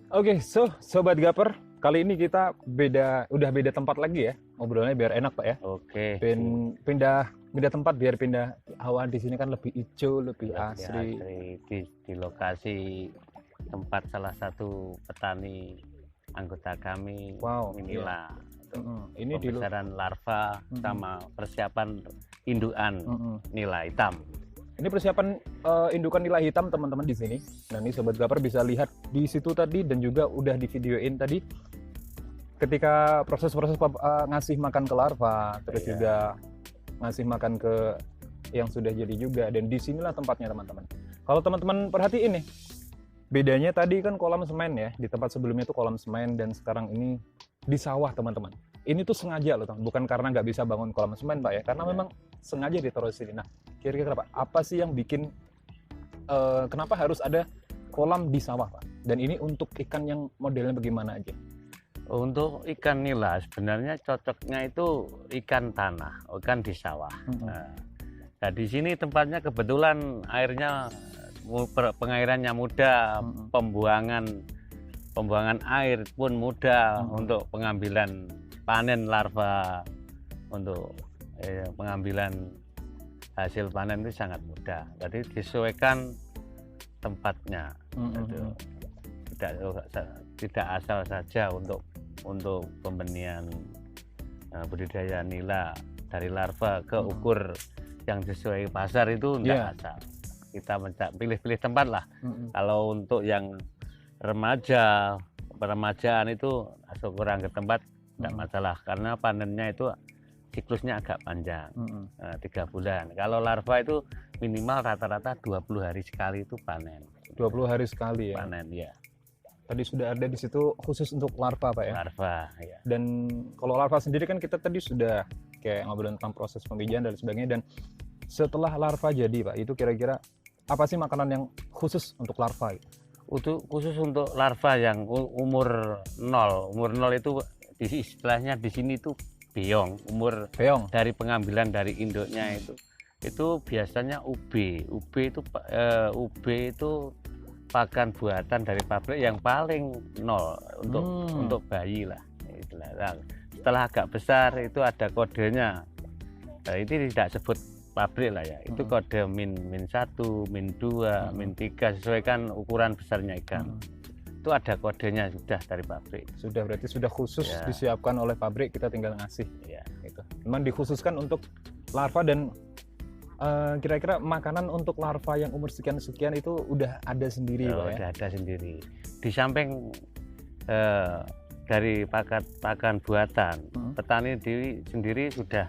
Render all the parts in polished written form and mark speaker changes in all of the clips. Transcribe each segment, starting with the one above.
Speaker 1: Oke, Sobat Gaper, kali ini kita udah beda tempat lagi ya. Ngobrolnya biar enak Pak ya.
Speaker 2: Oke,
Speaker 1: Pindah tempat biar pindah hawa di sini kan lebih hijau, lebih asri.
Speaker 2: di lokasi tempat salah satu petani anggota kami.
Speaker 1: Wow,
Speaker 2: Inilah
Speaker 1: ini di
Speaker 2: pembesaran larva sama persiapan indukan nila hitam.
Speaker 1: Ini persiapan indukan nila hitam teman-teman di sini. Nah, ini Sobat Gaper bisa lihat di situ tadi dan juga udah di videoin tadi ketika proses-proses ngasih makan ke larva, terus juga ngasih makan ke yang sudah jadi juga, dan disinilah tempatnya teman-teman. Kalau teman-teman perhatiin nih, bedanya tadi kan kolam semen ya, di tempat sebelumnya itu kolam semen dan sekarang ini di sawah teman-teman. Ini tuh sengaja loh, bukan karena nggak bisa bangun kolam semen Pak ya, karena memang sengaja ditaruh di sini. Nah, kira-kira Pak, apa sih yang bikin kenapa harus ada kolam di sawah Pak? Dan ini untuk ikan yang modelnya bagaimana aja?
Speaker 2: Untuk ikan nila sebenarnya cocoknya itu ikan tanah, ikan di sawah. Nah, di sini tempatnya kebetulan airnya pengairannya mudah, pembuangan air pun mudah untuk pengambilan panen larva, untuk pengambilan hasil panen itu sangat mudah. Jadi disesuaikan tempatnya, tidak asal saja untuk pembenihan budidaya nila dari larva ke ukur yang sesuai pasar itu tidak asal. Kita pilih-pilih tempat lah. Kalau untuk yang peremajaan itu kurang ke tempat tidak masalah, karena panennya itu siklusnya agak panjang, 3 bulan. Kalau larva itu minimal rata-rata 20 hari sekali itu panen.
Speaker 1: 20 hari sekali ya?
Speaker 2: Panen, ya.
Speaker 1: Tadi sudah ada di situ khusus untuk larva Pak ya?
Speaker 2: Larva, ya.
Speaker 1: Dan kalau larva sendiri kan kita tadi sudah kayak ngobrol tentang proses pembijian dan sebagainya. Dan setelah larva jadi Pak, itu kira-kira apa sih makanan yang khusus untuk larva?
Speaker 2: Khusus untuk larva yang umur 0 itu istilahnya di sini itu beong. Dari pengambilan dari induknya itu biasanya UB itu pakan buatan dari pabrik yang paling 0 untuk bayi lah. Nah, setelah agak besar itu ada kodenya. Nah, ini tidak sebut pabrik lah ya, itu kode min 1, min 2, min 3, sesuaikan ukuran besarnya ikan. Itu ada kodenya sudah dari pabrik.
Speaker 1: Sudah, berarti sudah khusus disiapkan oleh pabrik, kita tinggal ngasih. Itu memang dikhususkan untuk larva. Dan kira-kira makanan untuk larva yang umur sekian itu udah ada sendiri Pak ya?
Speaker 2: Udah ada sendiri. Di samping dari pakan buatan, petani sendiri sudah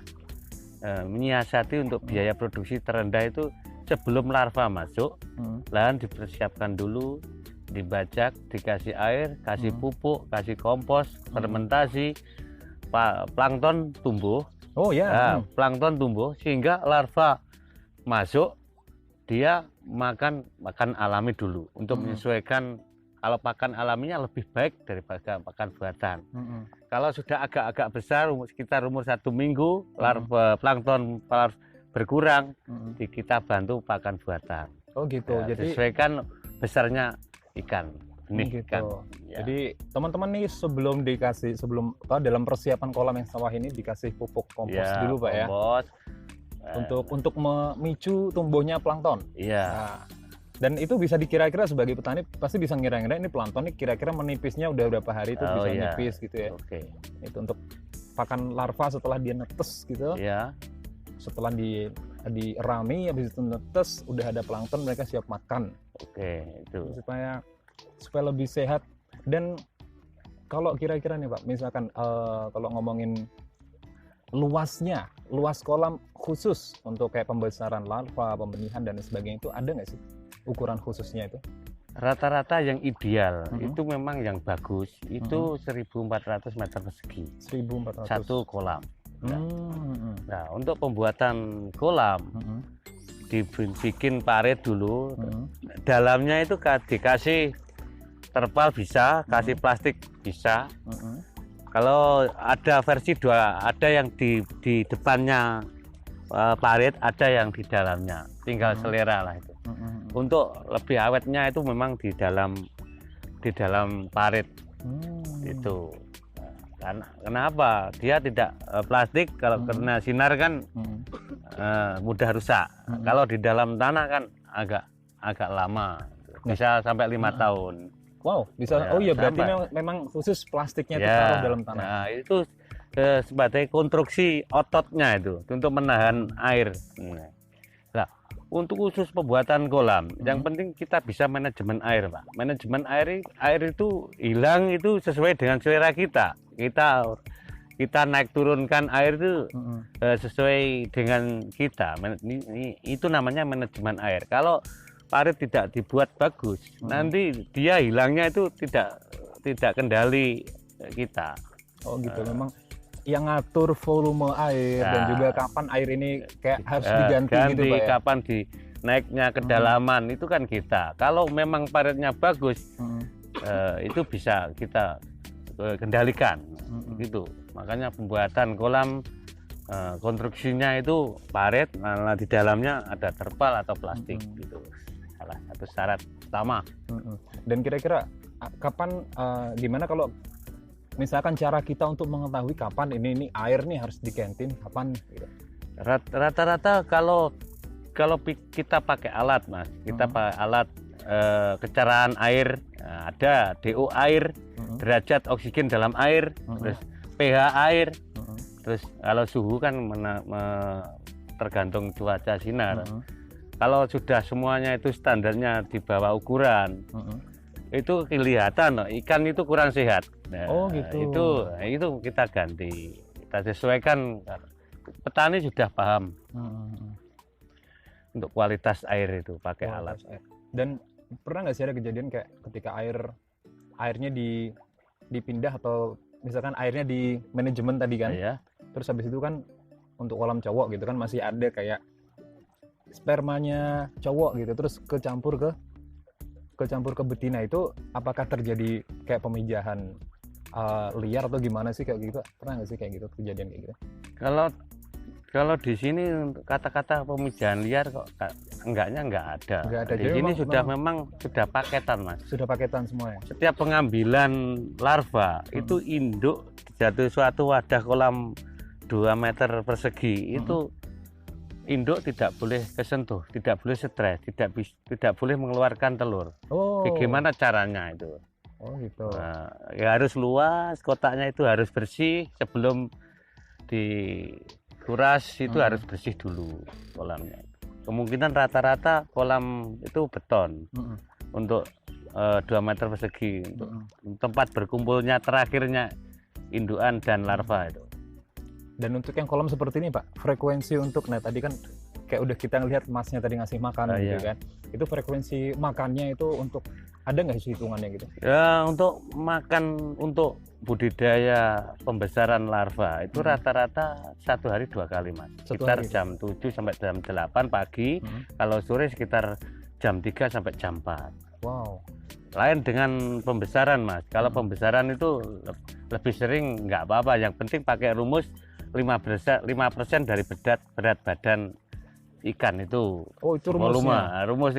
Speaker 2: menyiasati untuk biaya produksi terendah itu sebelum larva masuk. Lahan dipersiapkan dulu, dibajak, dikasih air, kasih pupuk, kasih kompos, fermentasi, plankton tumbuh. Plankton tumbuh sehingga larva masuk, dia makan alami dulu untuk menyesuaikan. Kalau pakan alaminya lebih baik daripada pakan buatan. Kalau sudah agak-agak besar, sekitar umur 1 minggu, larva plankton berkurang, kita bantu pakan buatan.
Speaker 1: Oh gitu. Jadi
Speaker 2: sesuaikan besarnya ikan.
Speaker 1: Gitu. Jadi teman-teman nih dalam persiapan kolam yang sawah ini dikasih pupuk kompos dulu Pak ya. Untuk memicu tumbuhnya plankton. Nah, dan itu bisa dikira-kira sebagai petani pasti bisa ngira-ngira ini plankton ini kira-kira menipisnya udah berapa hari itu bisa nipis gitu ya. Itu untuk pakan larva setelah dia netes gitu. Setelah dirami habis itu netes, udah ada plankton, mereka siap makan.
Speaker 2: Itu
Speaker 1: supaya lebih sehat. Dan kalau kira-kira nih Pak, misalkan kalau ngomongin luas kolam khusus untuk kayak pembesaran larva, pembenihan dan sebagainya, itu ada nggak sih ukuran khususnya itu?
Speaker 2: Rata-rata yang ideal itu memang yang bagus itu 1.400 meter persegi.
Speaker 1: 1.400
Speaker 2: satu kolam. Nah, untuk pembuatan kolam dibikin parit dulu. Dalamnya itu dikasih terpal bisa, kasih plastik bisa. Kalau ada versi 2, ada yang di depannya parit, ada yang di dalamnya, tinggal selera lah itu. Untuk lebih awetnya itu memang di dalam di dalam parit. Itu karena kenapa dia tidak plastik kalau kena sinar kan mudah rusak. Kalau di dalam tanah kan agak lama, bisa sampai 5 tahun.
Speaker 1: Wow, bisa.
Speaker 2: Ya,
Speaker 1: oh iya, berarti
Speaker 2: sampai.
Speaker 1: memang khusus plastiknya itu
Speaker 2: Ya,
Speaker 1: taruh dalam tanah.
Speaker 2: nah itu sebagai konstruksi ototnya itu untuk menahan air. Nah, untuk khusus pembuatan kolam, yang penting kita bisa manajemen air, Pak. Manajemen air itu hilang itu sesuai dengan selera kita. Kita naik turunkan air itu sesuai dengan kita. Itu namanya manajemen air. Kalau parit tidak dibuat bagus, nanti dia hilangnya itu tidak kendali kita.
Speaker 1: Oh gitu, memang yang ngatur volume air dan juga kapan air ini kayak harus diganti gitu Pak ya?
Speaker 2: Kapan naiknya kedalaman itu kan kita. Kalau memang paritnya bagus, itu bisa kita kendalikan gitu. Makanya pembuatan kolam konstruksinya itu parit, nah di dalamnya ada terpal atau plastik gitu. Salah satu syarat utama.
Speaker 1: Dan kira-kira kapan gimana kalau misalkan cara kita untuk mengetahui kapan ini air nih harus digantiin kapan gitu?
Speaker 2: Rata-rata kalau kita pakai alat, Mas, kita pakai alat kecerahan air, ada DO air, derajat oksigen dalam air, terus pH air, terus kalau suhu kan tergantung cuaca sinar. Kalau sudah semuanya itu standarnya di bawah ukuran, itu kelihatan ikan itu kurang sehat. Nah,
Speaker 1: oh gitu.
Speaker 2: Itu kita ganti, kita sesuaikan. Petani sudah paham untuk kualitas air itu pakai alat.
Speaker 1: Dan pernah nggak sih ada kejadian kayak ketika airnya dipindah atau misalkan airnya di manajemen tadi kan, terus habis itu kan untuk kolam cowok gitu kan masih ada kayak spermanya cowok gitu, terus kecampur ke betina, itu apakah terjadi kayak pemijahan liar atau gimana sih kayak gitu? Pernah nggak sih kayak gitu kejadian kayak gitu?
Speaker 2: Kalau di sini kata-kata pemijahan liar kok enggak ada. Di sini memang sudah paketan, Mas. Sudah paketan semua ya. Setiap pengambilan larva itu induk jatuh suatu wadah kolam 2 meter persegi itu induk tidak boleh kesentuh, tidak boleh stres, tidak boleh mengeluarkan telur. Bagaimana caranya itu?
Speaker 1: Oh gitu.
Speaker 2: Nah, ya harus luas, kotaknya itu harus bersih sebelum dikuras itu harus bersih dulu kolamnya. Kemungkinan rata-rata kolam itu beton untuk 2 meter persegi untuk tempat berkumpulnya terakhirnya indukan dan larva itu.
Speaker 1: Dan untuk yang kolam seperti ini Pak, frekuensi untuk, nah tadi kan kayak udah kita ngelihat Masnya tadi ngasih makan gitu kan, itu frekuensi makannya itu untuk, ada nggak sih hitungannya gitu?
Speaker 2: Ya untuk makan, untuk budidaya pembesaran larva itu rata-rata 1 hari 2 kali, Mas. Sekitar jam 7 sampai jam 8 pagi, kalau sore sekitar jam 3 sampai jam 4.
Speaker 1: Wow.
Speaker 2: Lain dengan pembesaran, Mas. Kalau pembesaran itu lebih sering nggak apa-apa, yang penting pakai rumus 5% dari berat badan ikan itu.
Speaker 1: Oh, itu rumusnya.
Speaker 2: Volume. Rumus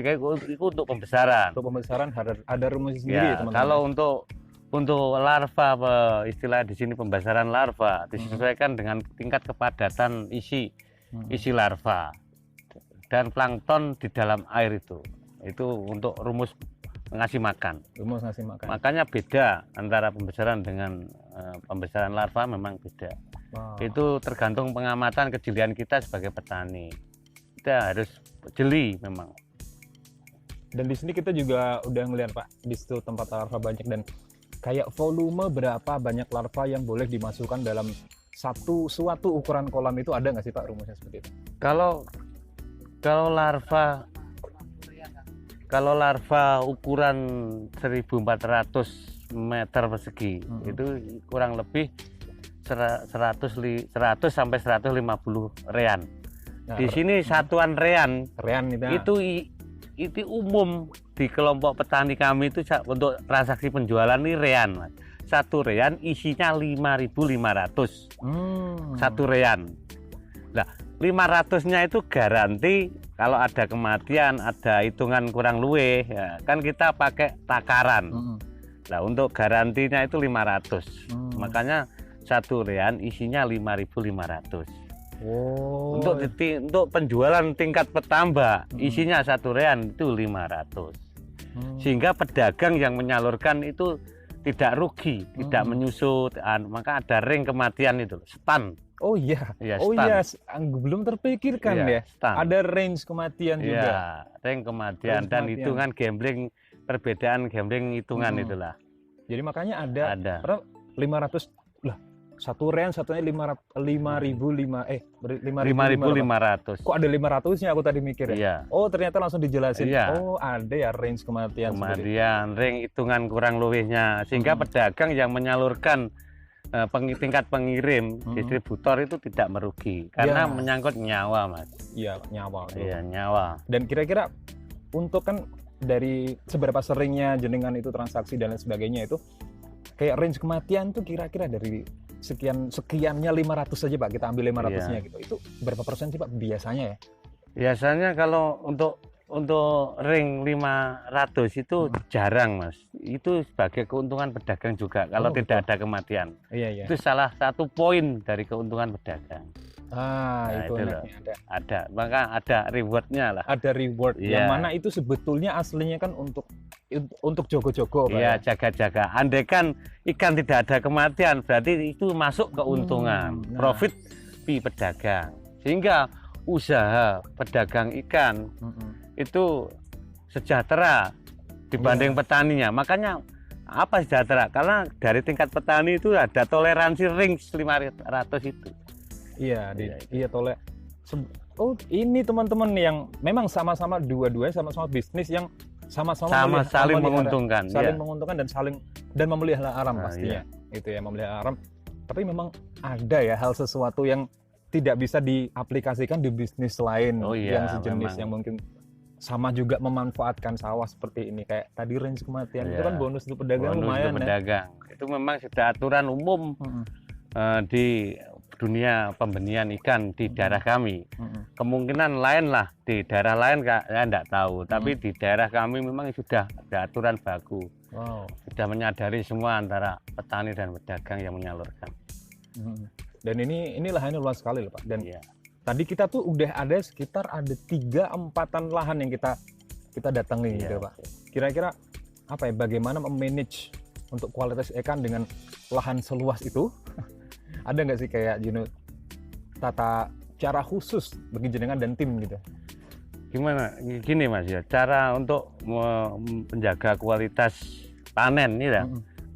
Speaker 2: itu untuk pembesaran.
Speaker 1: Untuk pembesaran ada rumus sendiri ya, teman-teman.
Speaker 2: Kalau untuk larva, istilah di sini pembesaran larva disesuaikan dengan tingkat kepadatan isi larva dan plankton di dalam air itu. Itu untuk rumus ngasih makan.
Speaker 1: Rumus ngasih makan.
Speaker 2: Makanya beda antara pembesaran dengan pembesaran larva, memang beda. Wow. Itu tergantung pengamatan kejelian kita sebagai petani. Kita harus jeli memang.
Speaker 1: Dan di sini kita juga udah ngelihat Pak, di situ tempat larva banyak, dan kayak volume berapa banyak larva yang boleh dimasukkan dalam suatu ukuran kolam itu, ada nggak sih Pak rumusnya seperti itu?
Speaker 2: Kalau larva ukuran 1400 meter persegi itu kurang lebih 100 sampai 150 rean. Nah, di sini satuan rean itu umum di kelompok petani kami itu untuk transaksi penjualan ini rean, Mas. 1 rean isinya 5.500. 1 rean. Nah, 500-nya itu garansi kalau ada kematian, ada hitungan kurang luweh, ya, kan kita pakai takaran. Nah, untuk garantinya itu 500. Makanya satu rean isinya 5.500.
Speaker 1: Oh.
Speaker 2: Untuk penjualan tingkat petambak isinya satu rean itu 500. Sehingga pedagang yang menyalurkan itu tidak rugi, tidak menyusut. Maka ada ring kematian itu, stun.
Speaker 1: Oh iya,
Speaker 2: ya,
Speaker 1: oh iya, belum terpikirkan ya.
Speaker 2: Stun.
Speaker 1: Ada range kematian juga.
Speaker 2: Ya, ring kematian dan hitungan gambling, perbedaan gambling hitungan itulah.
Speaker 1: Jadi makanya ada. 500 lah. Satu ren satunya 5.500. Kok ada 500-nya aku tadi mikir ya?
Speaker 2: Iya.
Speaker 1: Oh, ternyata langsung dijelasin.
Speaker 2: Iya.
Speaker 1: Oh, ada ya range kematian.
Speaker 2: Kemudian ring hitungan kurang lebihnya sehingga pedagang yang menyalurkan tingkat pengirim distributor itu tidak merugi karena menyangkut nyawa, Mas.
Speaker 1: Iya, nyawa.
Speaker 2: Iya, nyawa.
Speaker 1: Dan kira-kira untuk kan dari seberapa seringnya jenengan itu transaksi dan lain sebagainya itu kayak range kematian tuh kira-kira dari sekiannya 500 saja Pak, kita ambil 500-nya gitu. Itu berapa persen sih Pak biasanya ya?
Speaker 2: Biasanya kalau untuk ring 500 itu jarang, Mas. Itu sebagai keuntungan pedagang juga kalau tidak ada kematian.
Speaker 1: Iya.
Speaker 2: Itu salah satu poin dari keuntungan pedagang.
Speaker 1: Itu
Speaker 2: ada. Maka ada rewardnya lah.
Speaker 1: Ada reward yang mana itu sebetulnya aslinya kan untuk jogo-jogo.
Speaker 2: Iya, jaga-jaga. Andai kan ikan tidak ada kematian, berarti itu masuk keuntungan, profit di pedagang. Sehingga usaha pedagang ikan itu sejahtera dibanding petaninya. Makanya apa sejahtera? Karena dari tingkat petani itu ada toleransi ring 500 itu. Iya,
Speaker 1: Oh, ini teman-teman yang memang sama-sama dua-duanya sama-sama bisnis yang sama-sama
Speaker 2: saling menguntungkan,
Speaker 1: menguntungkan dan memelihara alam pastinya. Itu ya, memelihara alam. Tapi memang ada ya hal sesuatu yang tidak bisa diaplikasikan di bisnis lain yang sejenis yang mungkin sama juga memanfaatkan sawah seperti ini, kayak tadi range kematian itu kan bonus untuk pedagang, lumayan
Speaker 2: pedagang. Itu memang sudah aturan umum di dunia pembenihan ikan di daerah kami. Kemungkinan lain lah di daerah lain saya tidak tahu, tapi di daerah kami memang sudah ada aturan baku. Sudah menyadari semua antara petani dan pedagang yang menyalurkan.
Speaker 1: Dan ini lahannya luas sekali loh Pak. Dan tadi kita tuh udah ada sekitar 3-4 lahan yang kita datangi gitu Pak. Kira-kira apa ya, bagaimana memanage untuk kualitas ikan dengan lahan seluas itu? Ada nggak sih kayak tata cara khusus bagi jenengan dan tim gitu?
Speaker 2: Gimana? Gini Mas ya, cara untuk menjaga kualitas panen ini ya.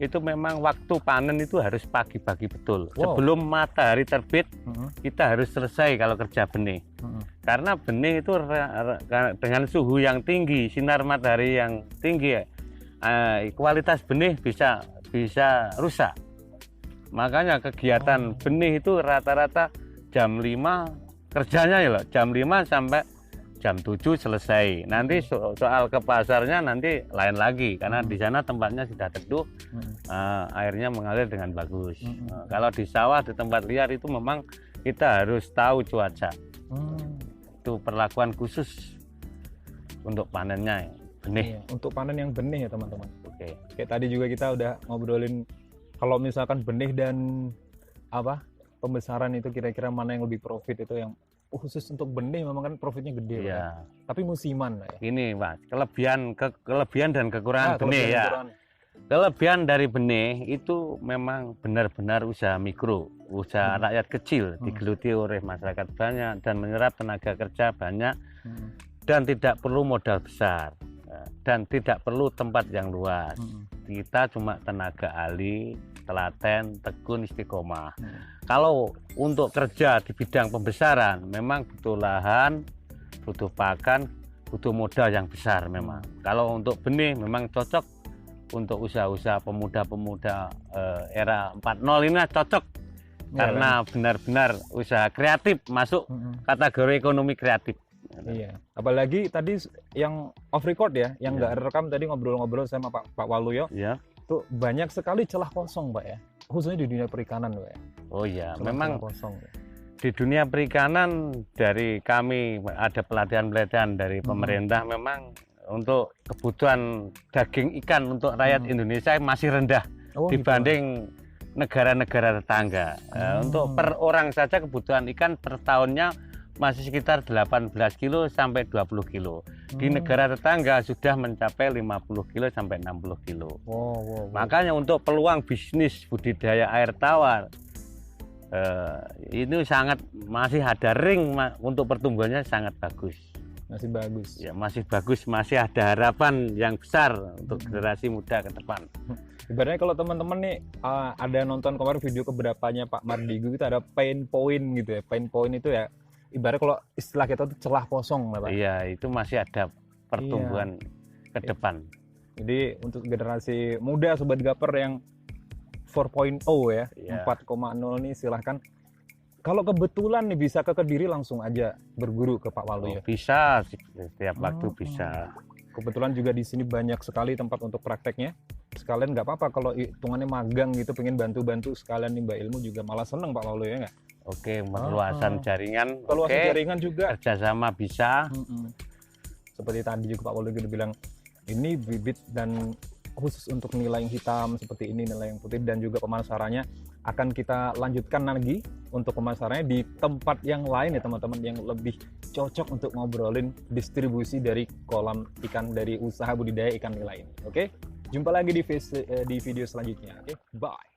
Speaker 2: Itu memang waktu panen itu harus pagi-pagi betul. Sebelum matahari terbit, kita harus selesai kalau kerja benih. Karena benih itu dengan suhu yang tinggi, sinar matahari yang tinggi, kualitas benih bisa rusak. Makanya kegiatan benih itu rata-rata jam 5 kerjanya ya loh, jam 5 sampai jam 7 selesai. Nanti soal ke pasarnya nanti lain lagi karena di sana tempatnya sudah teduh, airnya mengalir dengan bagus. Kalau di sawah di tempat liar itu memang kita harus tahu cuaca. Itu perlakuan khusus untuk panennya benih.
Speaker 1: Untuk panen yang benih ya teman-teman. Kayak tadi juga kita udah ngobrolin kalau misalkan benih dan pembesaran itu kira-kira mana yang lebih profit, itu yang khusus untuk benih memang kan profitnya gede ya. Tapi musiman ya.
Speaker 2: Ini Mas, kelebihan dan kekurangan benih ya. Kelebihan dari benih itu memang benar-benar usaha mikro, usaha rakyat kecil, digeluti oleh masyarakat banyak dan menyerap tenaga kerja banyak dan tidak perlu modal besar dan tidak perlu tempat yang luas. Kita cuma tenaga ahli, telaten, tekun, istiqomah. Kalau untuk kerja di bidang pembesaran memang butuh lahan, butuh pakan, butuh modal yang besar memang. Kalau untuk benih memang cocok untuk usaha-usaha pemuda-pemuda era 4.0 ini cocok karena benar-benar usaha kreatif, masuk kategori ekonomi kreatif.
Speaker 1: Iya, apalagi tadi yang off record ya, yang nggak rekam tadi ngobrol-ngobrol sama Pak Waluyo.
Speaker 2: Iya.
Speaker 1: Tuh banyak sekali celah kosong Pak ya, khususnya di dunia perikanan Pak ya.
Speaker 2: Oh iya,
Speaker 1: memang kosong.
Speaker 2: Di dunia perikanan dari kami ada pelatihan-pelatihan dari pemerintah memang untuk kebutuhan daging ikan untuk rakyat Indonesia masih rendah dibanding negara-negara tetangga. Untuk per orang saja kebutuhan ikan per tahunnya masih sekitar 18 kilo sampai 20 kilo. Di negara tetangga sudah mencapai 50 kilo sampai 60 kilo. Makanya untuk peluang bisnis budidaya air tawar ini sangat masih ada ring untuk pertumbuhannya sangat bagus.
Speaker 1: Masih bagus.
Speaker 2: Ya, masih bagus, masih ada harapan yang besar untuk generasi muda ke depan.
Speaker 1: Ibaratnya kalau teman-teman nih ada nonton kemarin video keberapanya Pak Mardigu, itu ada pain point gitu ya. Pain point itu ya ibarat kalau istilah kita itu celah kosong, Pak.
Speaker 2: Iya, itu masih ada pertumbuhan ke depan.
Speaker 1: Jadi untuk generasi muda Sobat Gaper yang 4.0 ya, 4.0 nih silahkan. Kalau kebetulan nih bisa ke Kediri langsung aja berguru ke Pak Walu ya.
Speaker 2: Bisa, setiap waktu bisa.
Speaker 1: Kebetulan juga di sini banyak sekali tempat untuk prakteknya. Sekalian nggak apa-apa kalau hitungannya magang gitu, pengen bantu-bantu sekalian nimba ilmu juga malah seneng Pak Walu ya nggak?
Speaker 2: Oke, perluasan jaringan.
Speaker 1: Perluasan jaringan juga.
Speaker 2: Kerjasama bisa.
Speaker 1: Seperti tadi juga Pak Walu juga bilang, ini bibit dan khusus untuk nilai yang hitam seperti ini, nilai yang putih, dan juga pemasarannya akan kita lanjutkan lagi untuk pemasarannya di tempat yang lain ya teman-teman, yang lebih cocok untuk ngobrolin distribusi dari kolam ikan dari usaha budidaya ikan nila ini. Oke, jumpa lagi di video selanjutnya. Oke, bye.